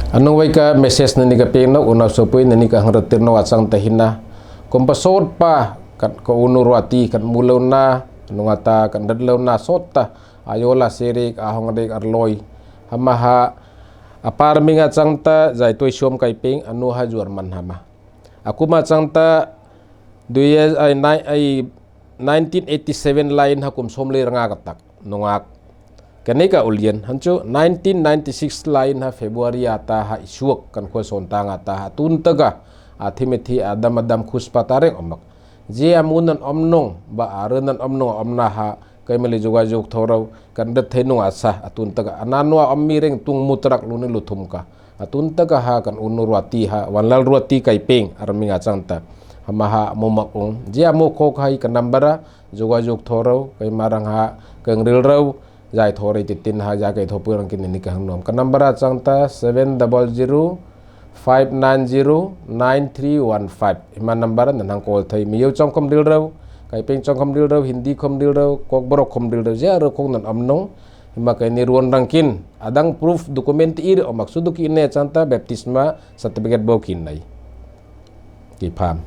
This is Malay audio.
Anong way ka message na ni Kaipeng no una sopoy na ni ka hangretir no atsang tahina kompasod pa kan ko unurwati kan mulaw na nungata kan dadlaw na sota ayola sirik ahong adik arloy hamaha apar minga changta jai toy som Kaipeng anu ha juarman hama aku ma changta 1987 line hakum somle ranga katak nungak Kenika ulian hancu 1996 lain ha Februari ata ha isuak kan ko sontang ata ha tuntaga athimeti adam khus patareng omak je amunan omnong ba arenan omnong omna ha kai meli jogajog thorau kan det thenung asa atuntaga ananwa ommireng tung mutrak luni luthumka atuntaga ha kan unurwati ha wanlal ruati Kaipeng arminga changta hamaha momakong je amu kok hai kan nambara jogajog thorau kai marang ha kengril rau jai thore titin ha ja kai thopurang kin ni ka hangnom ka number changta 70059099315 ima number nan hang call thai miyo chongkom dil rau Kaipeng chongkom dil rau hindi khom dil rau kok borok khom dil rau ja ro khong nan amnong ima kai ni ruan rangkin adang proof document ir o maksud ki ne changta baptisma certificate bokin nai ki pham